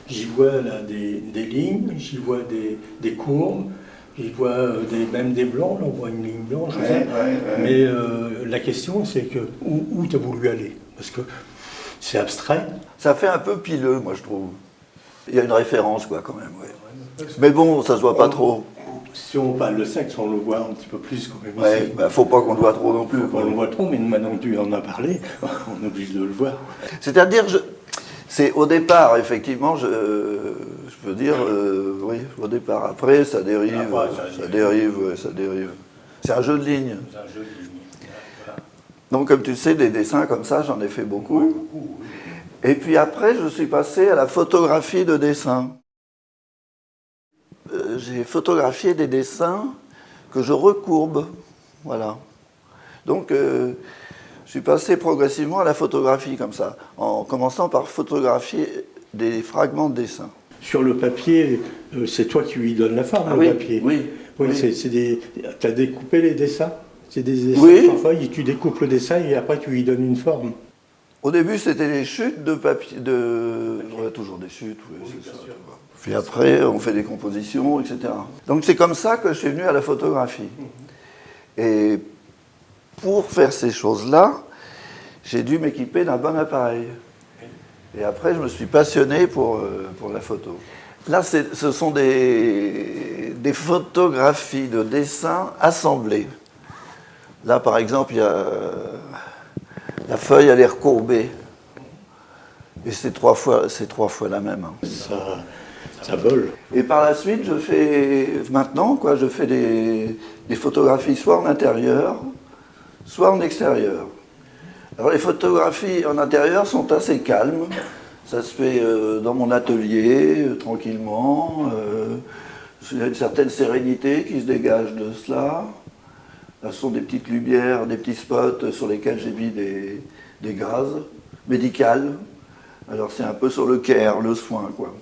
j'y vois là des lignes, j'y vois des courbes, j'y vois même des blancs, là on voit une ligne blanche. Mais la question c'est que où tu as voulu aller? Parce que c'est abstrait. Ça fait un peu pileux, moi je trouve. Il y a une référence, quoi, quand même. Ouais. Mais bon, ça se voit pas trop. Si on parle de sexe, on le voit un petit peu plus quand même. Ouais, bah, faut pas qu'on le voit trop non plus. On le voit trop, mais maintenant que tu en as parlé, on est obligé de le voir. C'est-à-dire, c'est au départ, effectivement, je peux dire, oui, au départ. Après, ça dérive, ça dérive. C'est un jeu de lignes. C'est un jeu de ligne. Voilà. Donc, comme tu sais, des dessins comme ça, j'en ai fait beaucoup. Et puis après, je suis passé à la photographie de dessin. J'ai photographié des dessins que je recourbe. Voilà. Donc, je suis passé progressivement à la photographie comme ça, en commençant par photographier des fragments de dessin. Sur le papier, c'est toi qui lui donnes la forme, le papier. Oui. Tu as découpé les dessins? C'est des dessins parfois, tu découpes le dessin et après tu lui donnes une forme. Au début, c'était des chutes de papier. On a toujours des chutes, c'est ça. Puis après, on fait des compositions, etc. Donc c'est comme ça que je suis venu à la photographie. Et pour faire ces choses-là, j'ai dû m'équiper d'un bon appareil. Et après, je me suis passionné pour la photo. Là, ce sont des photographies de dessins assemblées. Là, par exemple, il y a la feuille, elle est recourbée. Et c'est trois fois la même. Ça vole. Et par la suite, je fais des photographies soit en intérieur, soit en extérieur. Alors les photographies en intérieur sont assez calmes. Ça se fait dans mon atelier, tranquillement. Il y a une certaine sérénité qui se dégage de cela. Ce sont des petites lumières, des petits spots sur lesquels j'ai mis des gazes médicales. Alors c'est un peu sur le care, le soin, quoi.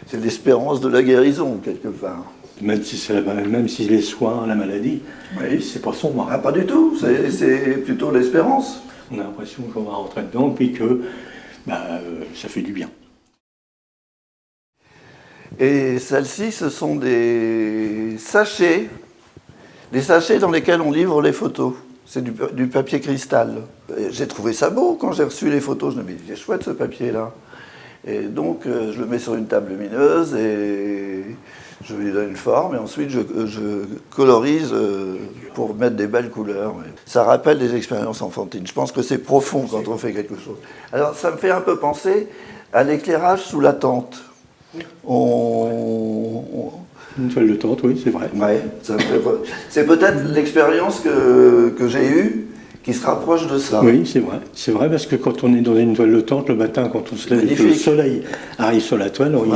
C'est l'espérance de la guérison, quelque part. Même si les soins, la maladie, c'est pas sombre. Ah, pas du tout, c'est plutôt l'espérance. On a l'impression qu'on va rentrer dedans, puis que ça fait du bien. Et celles-ci, ce sont des sachets dans lesquels on livre les photos. C'est du papier cristal. J'ai trouvé ça beau quand j'ai reçu les photos. Je me dis, c'est chouette ce papier-là. Et donc, je le mets sur une table lumineuse et je lui donne une forme. Et ensuite, je colorise pour mettre des belles couleurs. Ça rappelle des expériences enfantines. Je pense que c'est profond quand on fait quelque chose. Alors, ça me fait un peu penser à l'éclairage sous la tente. Une toile de tente, oui, c'est vrai. Ouais, c'est peut-être l'expérience que j'ai eue qui se rapproche de ça. Oui, c'est vrai. C'est vrai parce que quand on est dans une toile de tente, le matin, quand on se lève et que le soleil arrive sur la toile, il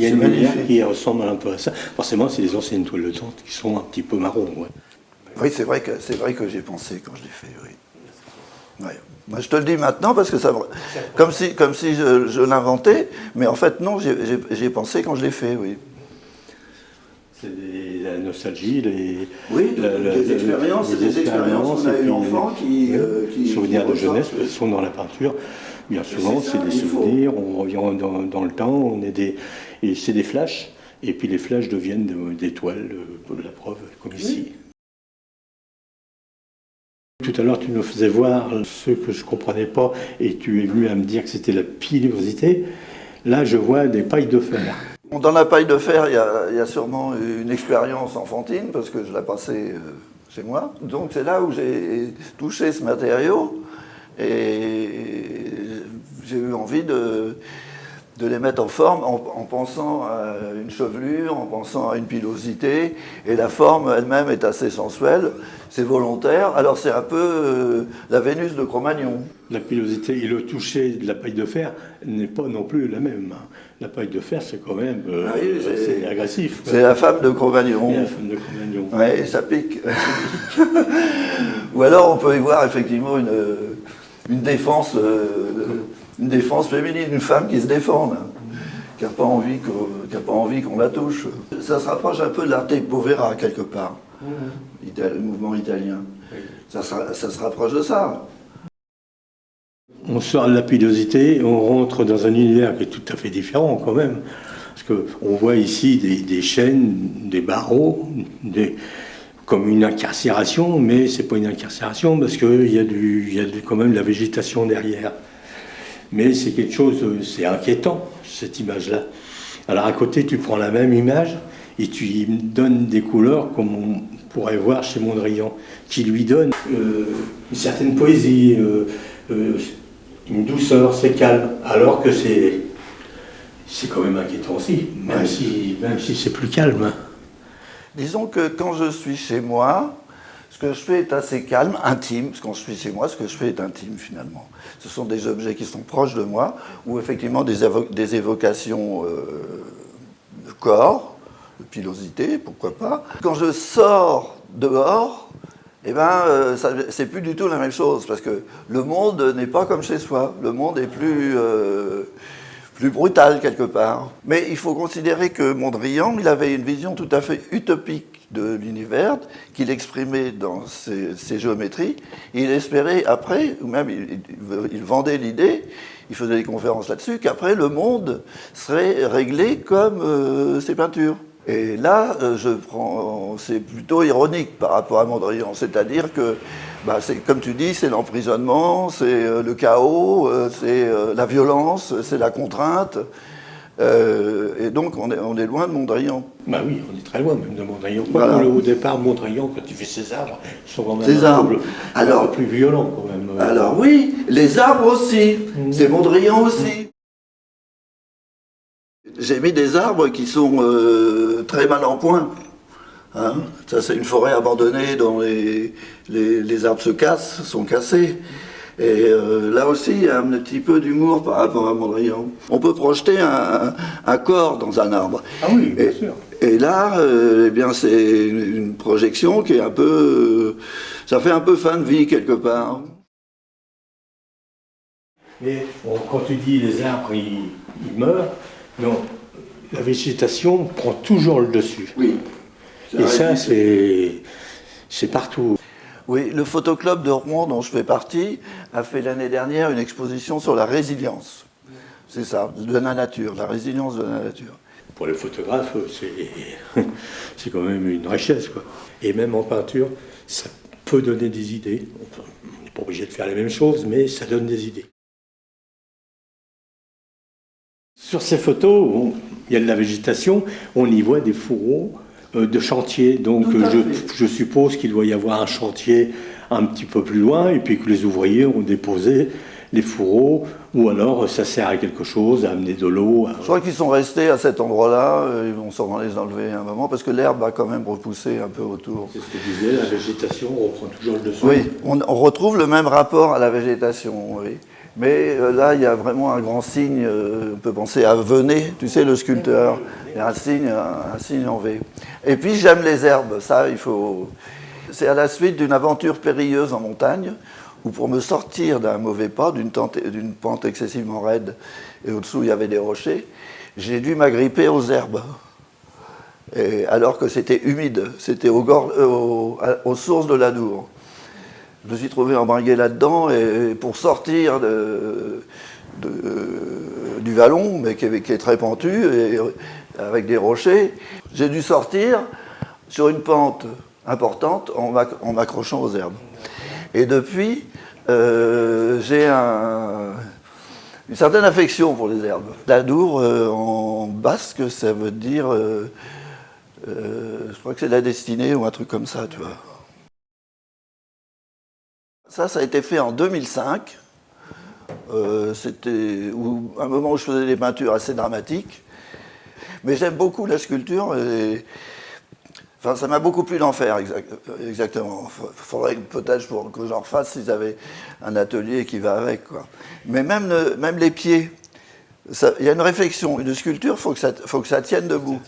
y a une lumière qui ressemble un peu à ça. Forcément, c'est des anciennes toiles de tente qui sont un petit peu marron. Ouais. Oui, c'est vrai que j'y ai pensé quand je l'ai fait, oui. Ouais. Moi, je te le dis maintenant parce que ça, comme si je l'inventais, mais en fait non, j'y ai pensé quand je l'ai fait, oui. C'est la nostalgie, des expériences. On a eu l'enfant qui souvenirs de jeunesse sont dans la peinture. Bien souvent, c'est des souvenirs. On revient dans le temps. Et c'est des flashs. Et puis les flashs deviennent des toiles, la preuve, comme ici. Tout à l'heure, tu nous faisais voir ce que je ne comprenais pas et tu es venu à me dire que c'était la pilosité. Là, je vois des pailles de fer. Dans la paille de fer, il y a sûrement une expérience enfantine parce que je l'ai passée chez moi. Donc c'est là où j'ai touché ce matériau et j'ai eu envie de les mettre en forme en pensant à une chevelure, en pensant à une pilosité. Et la forme elle-même est assez sensuelle, c'est volontaire. Alors c'est un peu la Vénus de Cro-Magnon. La pilosité et le toucher de la paille de fer n'est pas non plus la même. La paille de fer, c'est quand même c'est agressif. C'est la femme de Cro-Magnon. La femme de Cro-Magnon. Oui, ça pique. Ou alors on peut y voir effectivement une défense féminine, une femme qui se défend, qui n'a pas envie qu'on la touche. Ça se rapproche un peu de l'arte povera quelque part, le mouvement italien. Ça se rapproche de ça. on sort de la pilosité et on rentre dans un univers qui est tout à fait différent quand même. Parce qu'on voit ici des chaînes, des barreaux, comme une incarcération, mais c'est pas une incarcération parce qu'il y a quand même de la végétation derrière. Mais c'est quelque chose, c'est inquiétant, cette image-là. Alors à côté, tu prends la même image et tu y donnes des couleurs comme on pourrait voir chez Mondrian, qui lui donne une certaine poésie, une douceur, c'est calme, alors que c'est quand même inquiétant aussi, même si c'est plus calme. Disons que quand je suis chez moi, ce que je fais est assez calme, intime, parce que quand je suis chez moi, ce que je fais est intime finalement. Ce sont des objets qui sont proches de moi, ou effectivement des évocations de corps, de pilosité, pourquoi pas. Quand je sors dehors, eh ben, c'est plus du tout la même chose, parce que le monde n'est pas comme chez soi. Le monde est plus brutal quelque part. Mais il faut considérer que Mondrian, il avait une vision tout à fait utopique de l'univers, qu'il exprimait dans ses géométries. Il espérait après, ou même il vendait l'idée, il faisait des conférences là-dessus, qu'après le monde serait réglé comme ses peintures. Et là, c'est plutôt ironique par rapport à Mondrian, c'est-à-dire que, c'est, comme tu dis, c'est l'emprisonnement, c'est le chaos, c'est la violence, c'est la contrainte. Et donc, on est loin de Mondrian. Bah oui, on est très loin même de Mondrian. Voilà. Au départ, Mondrian, quand il fait ses arbres, ils sont quand même un peu plus violents quand même. Alors oui, les arbres aussi, c'est Mondrian aussi. J'ai mis des arbres qui sont très mal en point. Hein, ça, c'est une forêt abandonnée dont les arbres sont cassés. Et là aussi, il y a un petit peu d'humour par rapport à Mondrian. On peut projeter un corps dans un arbre. Ah oui, bien sûr. Et là, eh bien, c'est une projection qui est un peu... ça fait un peu fin de vie, quelque part. Mais bon, quand tu dis les arbres, ils meurent, non, la végétation prend toujours le dessus. Oui. Et ça, c'est partout. Oui, le photoclub de Rouen, dont je fais partie, a fait l'année dernière une exposition sur la résilience. C'est ça, de la nature, la résilience de la nature. Pour les photographes, c'est quand même une richesse, quoi. Et même en peinture, ça peut donner des idées. On n'est pas obligé de faire les mêmes choses, mais ça donne des idées. Sur ces photos, il y a de la végétation, on y voit des fourreaux de chantier. Donc je suppose qu'il doit y avoir un chantier un petit peu plus loin, et puis que les ouvriers ont déposé les fourreaux, ou alors ça sert à quelque chose, à amener de l'eau. Je crois qu'ils sont restés à cet endroit-là, ils vont sûrement les enlever à un moment, parce que l'herbe a quand même repoussé un peu autour. C'est ce que je disais, la végétation reprend toujours le dessus. Oui, on retrouve le même rapport à la végétation, oui. Mais là, il y a vraiment un grand signe, on peut penser à Venet, tu sais, le sculpteur, il y a un signe en V. Et puis j'aime les herbes, ça, il faut... C'est à la suite d'une aventure périlleuse en montagne, où pour me sortir d'un mauvais pas, d'une pente excessivement raide, et au-dessous il y avait des rochers, j'ai dû m'agripper aux herbes. Et alors que c'était humide, c'était aux sources de l'Adour. Je me suis trouvé embringué là-dedans, et pour sortir du vallon, mais qui est très pentu, et avec des rochers, j'ai dû sortir sur une pente importante en m'accrochant aux herbes. Et depuis, j'ai une certaine affection pour les herbes. L'Adour, en basque, ça veut dire, je crois que c'est la destinée ou un truc comme ça, tu vois. Ça a été fait en 2005. C'était un moment où je faisais des peintures assez dramatiques. Mais j'aime beaucoup la sculpture. Enfin, ça m'a beaucoup plu d'en faire, exactement. Il faudrait peut-être que j'en refasse s'ils avaient un atelier qui va avec, quoi. Mais même les pieds, il y a une réflexion. Une sculpture, il faut que ça tienne debout.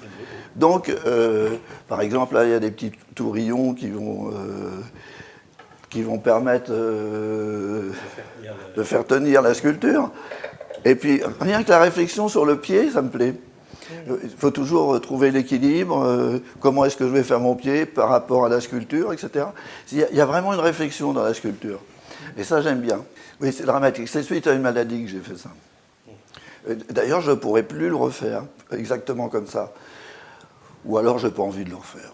Donc, par exemple, là, il y a des petits tourillons qui vont permettre de faire tenir la sculpture. Et puis, rien que la réflexion sur le pied, ça me plaît. Il faut toujours trouver l'équilibre, comment est-ce que je vais faire mon pied par rapport à la sculpture, etc. Il y a vraiment une réflexion dans la sculpture. Et ça, j'aime bien. Oui, c'est dramatique. C'est suite à une maladie que j'ai fait ça. D'ailleurs, je ne pourrais plus le refaire exactement comme ça. Ou alors, je n'ai pas envie de le refaire.